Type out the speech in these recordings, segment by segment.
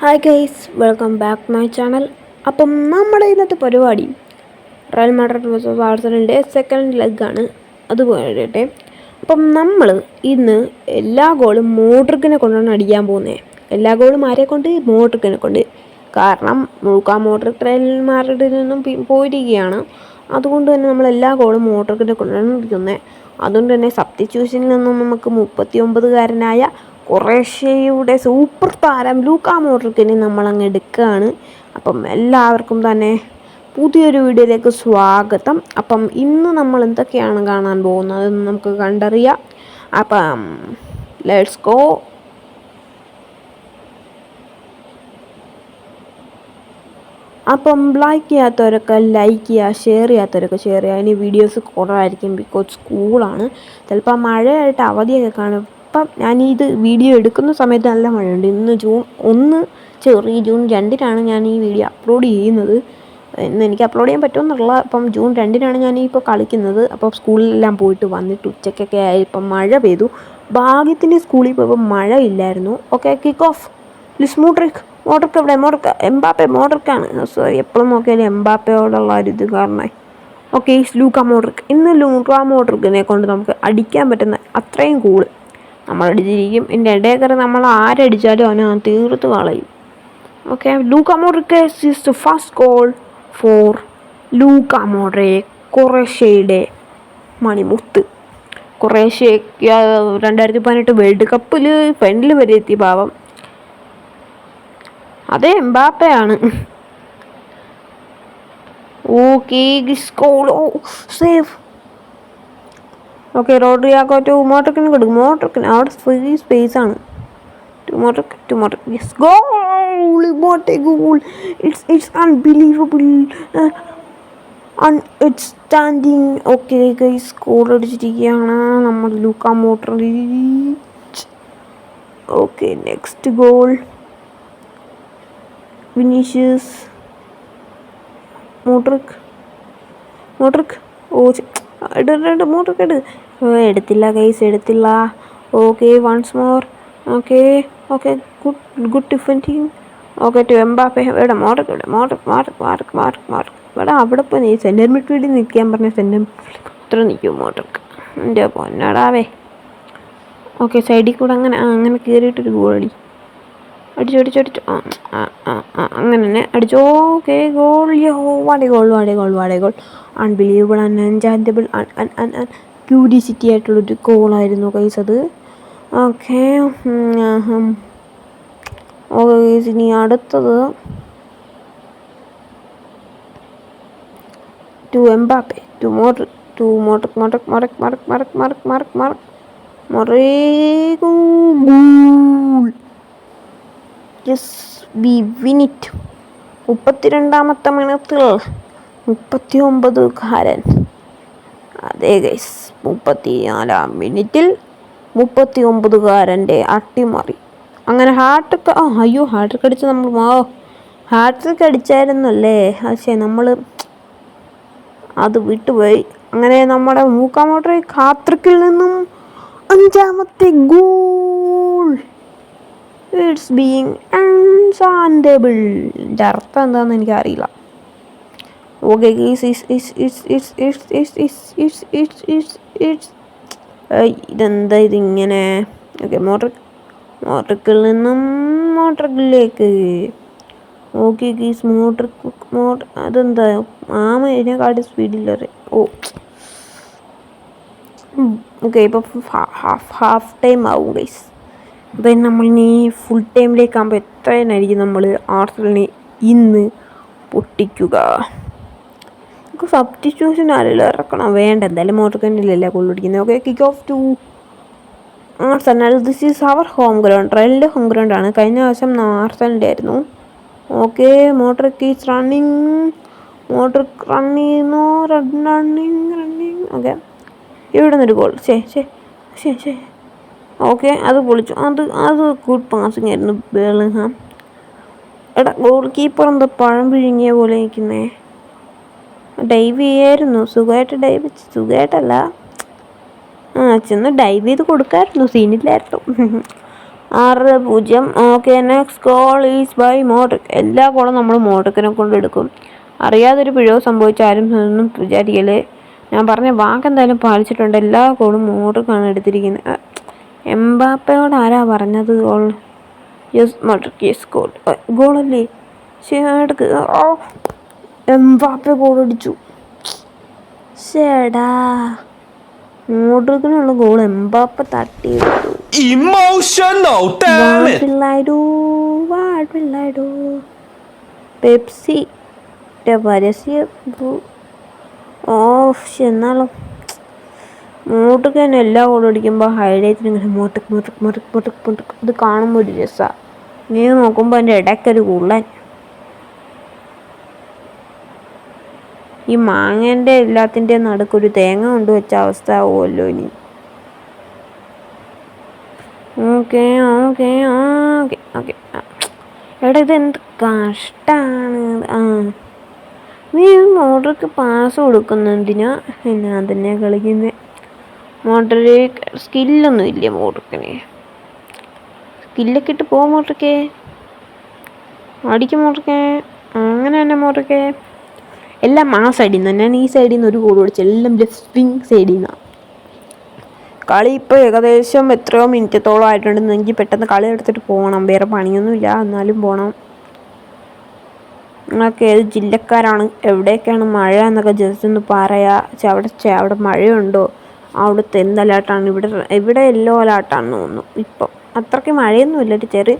Hi guys, welcome back my channel. അപ്പം നമ്മുടെ ഇന്നത്തെ പരിപാടി റയൽ മാഡ്രിഡ് വേഴ്സസ് ആർസണലിൻ്റെ സെക്കൻഡ് ലെഗാണ്. അത് പോയിട്ടെ അപ്പം നമ്മൾ ഇന്ന് എല്ലാ ഗോളും മോഡ്രിക്കിനെ കൊണ്ടാണ് അടിക്കാൻ പോകുന്നത്. എല്ലാ ഗോളും ആരെ കൊണ്ട്? മോഡ്രിക്കിനെ കൊണ്ട്. കാരണം ലൂക്കാ മോഡ്രിക് റയൽ മാഡ്രിഡിൽ നിന്നും പോയിരിക്കുകയാണ്. അതുകൊണ്ട് തന്നെ നമ്മൾ എല്ലാ ഗോളും മോഡ്രിക്കിനെ കൊണ്ടാണ് അടിക്കുന്നത്. അതുകൊണ്ട് തന്നെ സബ്സ്റ്റിറ്റ്യൂഷനിൽ നിന്നും നമുക്ക് 39-കാരനായ ക്രൊയേഷ്യയുടെ സൂപ്പർ താരം ലൂക്കാ മോഡ്രിക്കിനെ നമ്മളങ്ങ് എടുക്കുകയാണ്. അപ്പം എല്ലാവർക്കും തന്നെ പുതിയൊരു വീഡിയോയിലേക്ക് സ്വാഗതം. അപ്പം ഇന്ന് നമ്മൾ എന്തൊക്കെയാണ് കാണാൻ പോകുന്നത് നമുക്ക് കണ്ടറിയാം. അപ്പം ലെറ്റ്സ് ഗോ. അപ്പം ലൈക്ക് ചെയ്യാത്തവരൊക്കെ ലൈക്ക് ചെയ്യുക, ഷെയർ ചെയ്യാത്തവരൊക്കെ ഷെയർ ചെയ്യുക. ഇനി വീഡിയോസ് കുറവായിരിക്കും, ബിക്കോസ് സ്കൂളാണ്. ചിലപ്പോൾ മഴയായിട്ട് അവധിയൊക്കെ കാണും. ഇപ്പം ഞാനിത് വീഡിയോ എടുക്കുന്ന സമയത്ത് നല്ല മഴയുണ്ട്. ഇന്ന് ജൂൺ 2 ഞാൻ ഈ വീഡിയോ അപ്ലോഡ് ചെയ്യുന്നത്. ഇന്ന് എനിക്ക് അപ്ലോഡ് ചെയ്യാൻ പറ്റുമെന്നുള്ള. അപ്പം ജൂൺ 2 ഞാൻ ഇപ്പോൾ കളിക്കുന്നത്. അപ്പോൾ സ്കൂളിലെല്ലാം പോയിട്ട് വന്നിട്ട് ഉച്ചയ്ക്കൊക്കെ ആയി ഇപ്പം മഴ പെയ്തു. ഭാഗ്യത്തിന് സ്കൂളിൽ പോയപ്പോൾ മഴ ഇല്ലായിരുന്നു. Okay, kick of. മോഡ്രിക് എവിടെ? മോഡ്രിക്കാണ്. സോറി, എപ്പോഴും നോക്കിയാലും എംബാപ്പയോടുള്ള ഒരു ഇത് കാരണമായി. Okay, Luka Modric. ഇന്ന് ലൂക്കാ മോഡ്രിക്കിനെ കൊണ്ട് നമുക്ക് അടിക്കാൻ പറ്റുന്ന അത്രയും കൂള് നമ്മൾ അടിച്ചിരിക്കും. ഇതിൻ്റെ ഇടയിൽ കയറി നമ്മൾ ആരടിച്ചാലും അവനെ തീർത്ത് കളയും. Okay, Luka Modric is the first goal for Luka Modric. ക്രൊയേഷ്യയുടെ മണിമുത്ത്. ക്രൊയേഷ്യയ്ക്ക് 2018 വേൾഡ് കപ്പിൽ ഫൈനൽ വരെ എത്തി പാവം. അതെ, എംബാപ്പയാണ്. Okay, save. Okay, Rodrygo to മോഡ്രിക്കിന് കൊടുക്കും. മോഡ്രിക്കിന് അവിടെ ഫ്രീ സ്പേസ് ആണ്. To Modric. Yes, goal. What a goal. It's unbelievable. Outstanding. Okay guys, goal അടിച്ചിരിക്കുകയാണ് നമ്മൾ Luka Modric. Okay, next goal Vinicius. Modric. ഓ, മോഡ്രിക് എടുത്തില്ല ഗൈസ്, എടുത്തില്ല. Okay, once more. Okay, good defending. Okay, to Mbappe. ഇവിടെ Modric. ഇവിടെ അവിടെ പോയി നീ സെൻറ്റർ മിഡ്ഫീൽഡിൽ നിൽക്കാൻ പറഞ്ഞ സെൻറ്റർ ഇത്ര നിൽക്കും മോഡ്രിക്. എൻ്റെ പൊന്നടാവേ. ഓക്കെ, സൈഡിൽ കൂടെ അങ്ങനെ കയറിയിട്ടൊരു ഗോളടി. അടിച്ചു അങ്ങനെ തന്നെ അടിച്ചു. Okay, goal. What a goal. Unbelievable, അൺചാൻറ്റബിൾ, ക്യൂരിസിറ്റി ആയിട്ടുള്ളൊരു ഗോളായിരുന്നു ഗൈസ് അത്. ഓക്കെ, ഗൈസ്, ഇനി അടുത്തത് to Mbappe. To Modric. Yes, we win it. 32-ാമത്തെ മിനിറ്റിൽ 39-കാരൻ. അതെ ഗൈസ്, 34-ാം മിനിറ്റിൽ 39-കാരൻ്റെ അട്ടിമറി. അങ്ങനെ ഹാട്രിക്ക്. ഹാട്രിക്ക് അടിച്ച് നമ്മൾ ഹാട്രിക്ക് അടിച്ചായിരുന്നല്ലേ. പക്ഷേ നമ്മൾ അത് വിട്ടുപോയി. അങ്ങനെ നമ്മുടെ ലൂക്കാ മോഡ്രിക് ഹാട്രിക്കിൽ നിന്നും 5-ാമത്തെ ഗോൾ. ഇറ്റ്സ് ബീയിങ് അൺചാൻറ്റബിൾ. ഇതിൻ്റെ അർത്ഥം എന്താണെന്ന് എനിക്കറിയില്ല. ഓക്കെ, ഇതെന്താ ഇതിങ്ങനെ? ഓക്കെ, മോഡ്രിക്കിൽ നിന്നും മോഡ്രിക്കിലേക്ക്. ഓക്കെ ഗീസ്, അതെന്താ ഇതിനെക്കാട്ടി സ്പീഡില്ലറെ. ഓക്കെ, ഇപ്പോൾ ഹാഫ് ടൈം ആവും ഗൈസ്. അതായത് നമ്മളിനി ഫുൾ ടൈമിലേക്കാകുമ്പോൾ എത്രയായിരിക്കും നമ്മൾ ആർസണലിനെ ഇന്ന് പൊട്ടിക്കുക. നമുക്ക് സബ്സ്റ്റിറ്റ്യൂഷൻ ആരെങ്കിലും ഇറക്കണം. വേണ്ട, എന്തായാലും മോഡ്രിക്കിനല്ലേ ഗോൾ അടിക്കുന്നത്. Okay, kick off to Arsenal. This is our home ground. റയലിൻ്റെ ഹോം ഗ്രൗണ്ടാണ്. കഴിഞ്ഞ ദിവസം ആർസണലിൻ്റെ ആയിരുന്നു. Okay, Modric is running. Okay, ഇവിടെ നിന്നൊരു ഗോൾ. ശേ. ഓക്കെ, അത് പൊളിച്ചു. അത് ഗുഡ് പാസിങ് ആയിരുന്നു ബെർലിംഗ്ഹാം. എടാ, ഗോൾ കീപ്പർ എന്താ പഴം പിഴുങ്ങിയ പോലെ നിൽക്കുന്നേ? ഡൈവ് ചെയ്യായിരുന്നു. സുഖമായിട്ടല്ല, ചെന്ന് ഡൈവ് ചെയ്ത് കൊടുക്കാമായിരുന്നു. സീനില്ലായിരുന്നു. 6-0. Okay, next goal is by Modric. എല്ലാ ഗോളും നമ്മൾ മോഡ്രിക്കിനെ കൊണ്ട് എടുക്കും. അറിയാതൊരു പിഴവ് സംഭവിച്ചാലും ഒന്നും വിചാരിക്കല്ലേ. ഞാൻ പറഞ്ഞ വാക്കെന്തായാലും പാലിച്ചിട്ടുണ്ട്. എല്ലാ ഗോളും മോഡ്രിക്കാണ് എടുത്തിരിക്കുന്നത്. എംബാപ്പയോട് ആരാ പറഞ്ഞത് goal? Yes Modric, yes goal. ഗോളല്ലേ? എടുക്ക്. ഓ, എംബാപ്പ ഗോൾ അടിച്ചു. ശേടാ, മോഡ്രിക്കിനുള്ള ഗോൾ എംബാപ്പ തട്ടിയെടുത്തു. പെപ്സി പരസ്യം. എന്നാലും മോട്ടർക്ക് തന്നെ എല്ലാ ഗോളും അടിക്കുമ്പോൾ ഹൈലൈറ്റിന് ഇങ്ങനെ മോട്ടക്ക് ഇത് കാണുമ്പോൾ ഒരു രസമാണ്. നീ നോക്കുമ്പോൾ എൻ്റെ ഇടയ്ക്കൊരു കുള്ളൻ. ഈ മാങ്ങേൻ്റെ എല്ലാത്തിൻ്റെ നടുക്കൊരു തേങ്ങ കൊണ്ട് വെച്ച അവസ്ഥ ആവുമല്ലോ ഇനി. Okay okay okay okay. എടാ, ഇതെന്ത് കഷ്ടമാണ്. നീ മോട്ടർക്ക് പാസ് കൊടുക്കുന്നതിനാ ഞാൻ തന്നെ കളിക്കുന്നത്. മോട്ടറിക്ക് സ്കില്ലൊന്നും ഇല്ല. മോട്ടർക്കിന് സ്കില്ലൊക്കെ ഇട്ട് പോ. മോട്ടർക്കേ അടിക്കും. മോട്ടർക്കേ അങ്ങനെ തന്നെ. മോട്ടർക്കേ എല്ലാം ആ സൈഡിൽ നിന്ന്. ഞാൻ ഈ സൈഡിൽ നിന്ന് ഒരു ഗോൾ അടിച്ചു. എല്ലാം ലെഫ്റ്റ് വിങ് സൈഡിൽ നിന്നാണ്. കളി ഇപ്പോൾ ഏകദേശം എത്രയോ മിനിറ്റത്തോളം ആയിട്ടുണ്ട്. എനിക്ക് പെട്ടെന്ന് കളി എടുത്തിട്ട് പോകണം. വേറെ പണിയൊന്നുമില്ല, എന്നാലും പോകണം. നിങ്ങളൊക്കെ ഏത് ജില്ലക്കാരാണ്? എവിടെയൊക്കെയാണ് മഴ എന്നൊക്കെ ജസ്റ്റ് ഒന്ന് പറയാ. അവിടെ മഴയുണ്ടോ? അവിടുത്തെ എന്ത് അലേർട്ടാണ്? ഇവിടെ യെല്ലോ അലേർട്ടാണെന്ന് തോന്നുന്നു. ഇപ്പം അത്രയ്ക്ക് മഴയൊന്നുമില്ല. ഒരു ചെറിയ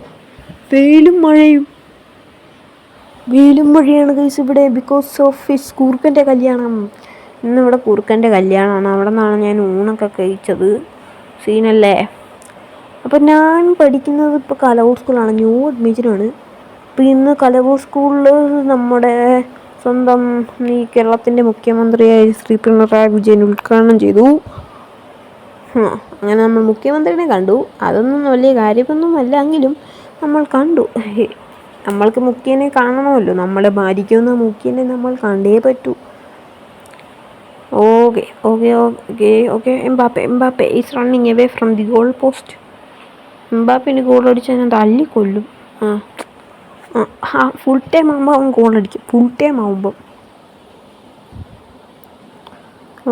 വെയിലും മഴയാണ് ഗൈസ് ഇവിടെ. ബിക്കോസ് ഓഫ് ഹിസ് കുറുക്കൻ്റെ കല്യാണം. ഇന്നിവിടെ കുറുക്കൻ്റെ കല്യാണമാണ്. അവിടെ നിന്നാണ് ഞാൻ ഊണൊക്കെ കഴിച്ചത്. സീനല്ലേ. അപ്പം ഞാൻ പഠിക്കുന്നത് ഇപ്പോൾ കലവൂർ സ്കൂളാണ്. ന്യൂ അഡ്മിഷനാണ്. അപ്പോൾ ഇന്ന് കലവൂർ സ്കൂളിൽ നമ്മുടെ സ്വന്തം ഈ കേരളത്തിൻ്റെ മുഖ്യമന്ത്രിയായ ശ്രീ പിണറായി വിജയൻ ഉദ്ഘാടനം ചെയ്തു. അങ്ങനെ നമ്മൾ മുഖ്യമന്ത്രിനെ കണ്ടു. അതൊന്നും വലിയ കാര്യമൊന്നുമല്ല, എങ്കിലും നമ്മൾ കണ്ടു. നമ്മൾക്ക് മുഖ്യനെ കാണണമല്ലോ. നമ്മളെ ഭാരിക്കുന്ന മുഖ്യനെ നമ്മൾ കണ്ടേ പറ്റൂ. Okay okay okay okay. Mbappe is running away from the goal post. എംബാപ്പിന് ഗോൾ അടിച്ചാൽ ഞാൻ തല്ലിക്കൊല്ലും. ഫുൾ ടൈം ആകുമ്പോൾ അവൻ ഗോൾ അടിക്കും. ഫുൾ ടൈം ആകുമ്പം.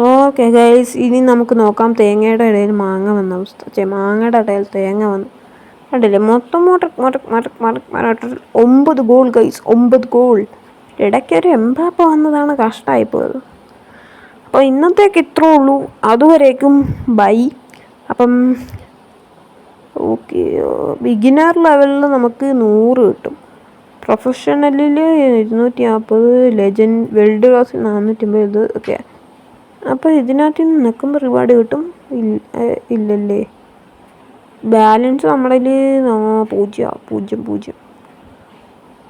ഓക്കെ ഗൈസ്, ഇനി നമുക്ക് നോക്കാം തേങ്ങയുടെ ഇടയിൽ മാങ്ങ വന്ന അവസ്ഥ. മാങ്ങയുടെ ഇടയിൽ തേങ്ങ വന്നു കണ്ടില്ലേ. മൊത്തം മോട്ടർ 9 ഗോൾ ഗൈസ്. 9 ഗോൾ. ഇടയ്ക്കൊരു എംബാപ്പ വന്നതാണ് കഷ്ടമായിപ്പോയത്. അപ്പോൾ ഇന്നത്തേക്ക് ഇത്രേ ഉള്ളൂ. അതുവരേക്കും ബൈ. അപ്പം ഓക്കെ, ബിഗിനർ ലെവലിൽ നമുക്ക് 100 കിട്ടും. പ്രൊഫഷണലിൽ 240, ലെജൻഡ് വേൾഡ് ക്ലാസ്സിൽ 450. ഓക്കെ, അപ്പോൾ ഇതിനകത്ത് നിന്ന് നിൽക്കുമ്പോൾ റിവാർഡ് കിട്ടും. ഇല്ലല്ലേ, ബാലൻസ് നമ്മളിൽ 0.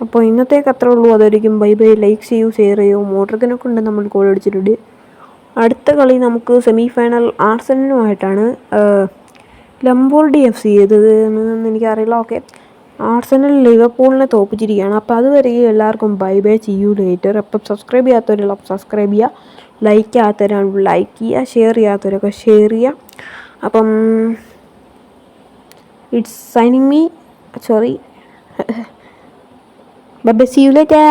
അപ്പോൾ ഇന്നത്തേക്ക് അത്രേ ഉള്ളൂ. അതായിരിക്കും ബൈ. ലൈക്ക് ചെയ്യൂ, ഷെയർ ചെയ്യൂ. മോട്ടർക്കിനൊക്കെ ഉണ്ട് നമ്മൾ ഗോൾ അടിച്ചിട്ടുണ്ട്. അടുത്ത കളി നമുക്ക് സെമി ഫൈനൽ ആർസനലുമായിട്ടാണ്. ലംബോർഡി FC ഏതെന്ന് എനിക്കറിയില്ല. ഓക്കെ, ആർസനൽ ലിവർപൂളിനെ തോപ്പിച്ചിരിക്കുകയാണ്. അപ്പോൾ അതുവരെ എല്ലാവർക്കും ബൈ. See you later. അപ്പം സബ്സ്ക്രൈബ് ചെയ്യാത്തവരെല്ലാം സബ്സ്ക്രൈബ് ചെയ്യുക, ലൈക്ക് ചെയ്യാത്തവരാണ് ലൈക്ക് ചെയ്യുക, ഷെയർ ചെയ്യാത്തവരൊക്കെ ഷെയർ ചെയ്യുക. അപ്പം it's signing me. Sorry. Bye. See you later.